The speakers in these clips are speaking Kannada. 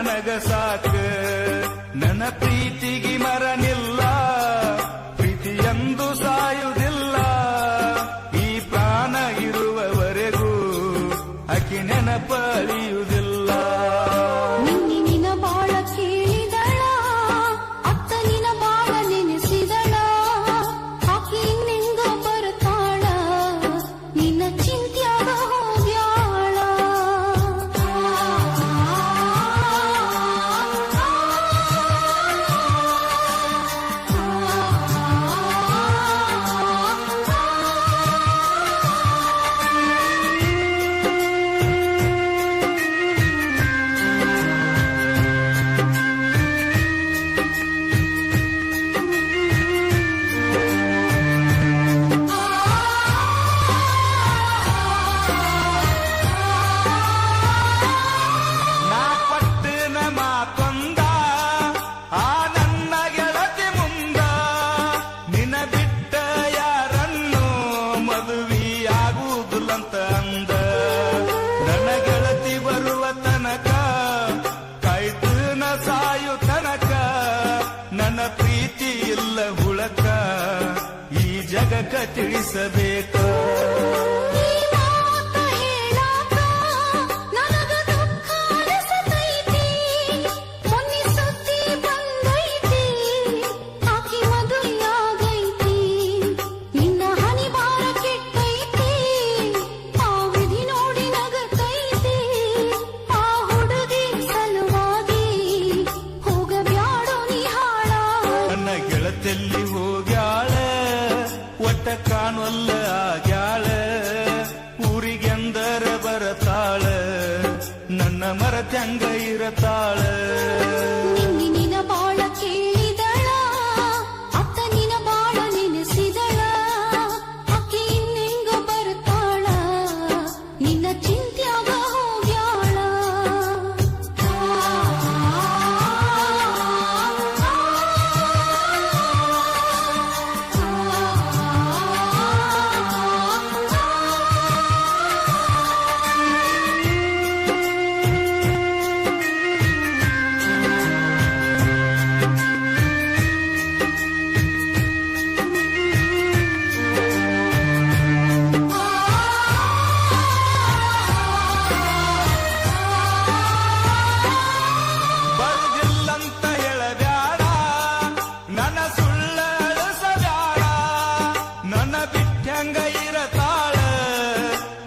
ನನಗ ಸಾಕ ನನ್ನ ಪ್ರೀತಿಗೆ ಮರನಿಲ್ಲ ಪ್ರೀತಿಯಂದು ಸಾಯುವುದಿಲ್ಲ ಈ ಪ್ರಾಣ ಇರುವವರೆಗೂ ಅಕ್ಕಿ ನೆನಪ ಅಳಿಯುವುದಿಲ್ಲ ನಿನ್ನ ಬಾಳ ಕೇಳಿದಳ ಅತ್ತ ನಿನ್ನ ಬಾಳ ನೆನೆಸಿದಳ ಆಕಿ ನಿಂಗ ಬರ್ತಾಳ ನಿನ್ನ ಚಿಂತ್ಯಾಗ ಹೋಗ್ಯಾಳ ನನ್ನ ಪ್ರೀತಿ ಇಲ್ಲ ಹುಳಕ ಈ ಜಗಕ್ಕ ತಿಳಿಸಬೇಕ ಗೆಳತೆಲ್ಲಿ ಹೋಗ್ಯಾಳ ಒಟ್ಟ ಕಾಣುವಲ್ಲ ಆಗ್ಯಾಳ ಊರಿಗೆಂದರ ಬರತಾಳ ನನ್ನ ಮರತ್ಯಂಗ ಇರತಾಳ ನಿನ್ನ ಬಾಳ ಕೇಳಿದಳ ಅತ್ತ ನಿನ್ನ ಬಾಳ ನೆನೆಸಿದಳ ಆಕಿ ನಿಂಗ ಬರ್ತಾಳ ನಿನ್ನ ಚಿಂತ್ಯಾಗ ಹೋಗ್ಯಾಳ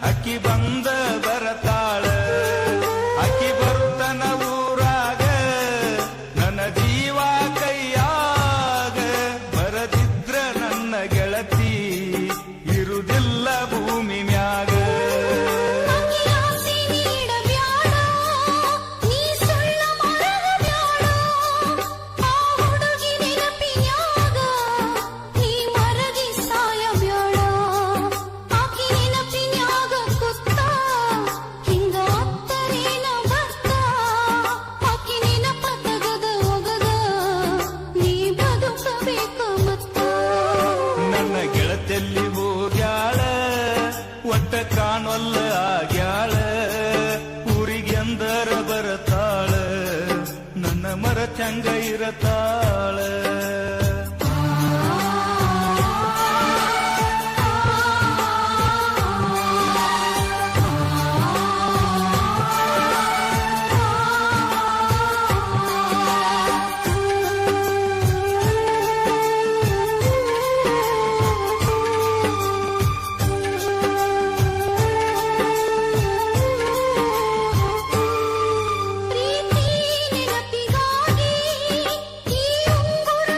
ಅಕ್ಕಿ ಬಂದ ಬರತಾಳ ಅಕ್ಕಿ ಬರುತ್ತನ ಊರಾಗ ನನ್ನ ಜೀವ ಕೈಯಾಗ ಬರದಿದ್ರ ನನ್ನ ಗೆಳತಿ ಇರುವುದಿಲ್ಲ ಭೂಮಿ ಮ್ಯಾಗ ಗೆಳತೆಲ್ಲಿ ಹೋಗ್ಯಾಳ ಒಟ್ಟ ಕಾಣೊಲ್ಲ ಆಗ್ಯಾಳ ಊರಿಗೆಂದರ ಬರತಾಳ ನನ್ನ ಮರತ್ಯಂಗ ಇರತಾಳ ಪ್ರೀತಿ ನೆನಪಿಗಾಗಿ ಈ ಉಂಗುರ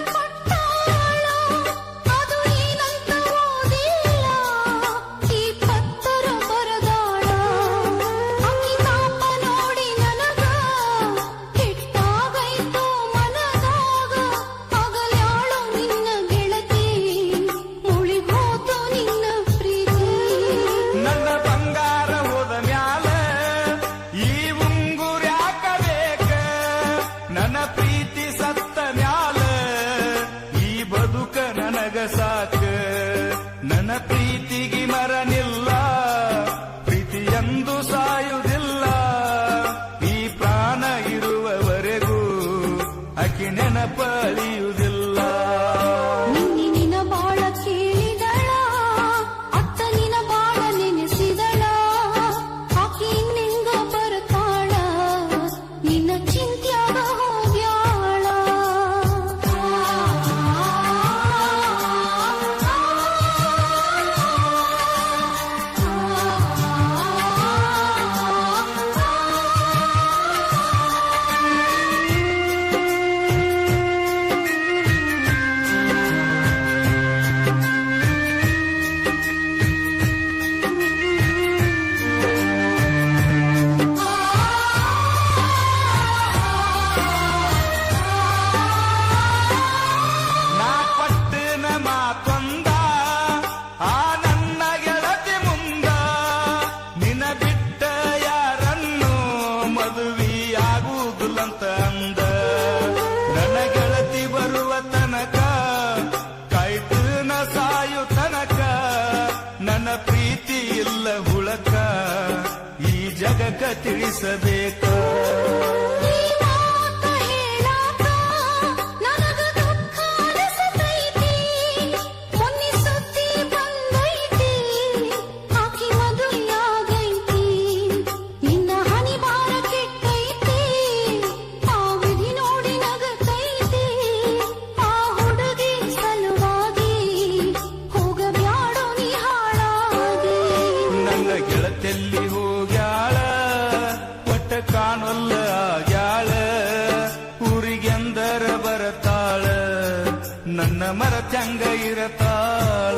ಕೊಲ್ಲಂತ ಅಂದ. ನನ್ನ ಗೆಳತಿ ಬರುವ ತನಕ ಕಾಯ್ತು ನ ಸಾಯು ತನಕ, ನನ್ನ ಪ್ರೀತಿ ಇಲ್ಲ ಹುಳಕ ಈ ಜಗಕ್ಕ ತಿಳಿಸಬೇಕ. ಗೆಳತೆಲ್ಲಿ ಹೋಗ್ಯಾಳ ಒಟ್ಟ ಕಾಣೊಲ್ಲ ಆಗ್ಯಾಳ, ಊರಿಗೆಂದರ ಬರತಾಳ ನನ್ನ ಮರತ್ಯಂಗ ಇರತಾಳ.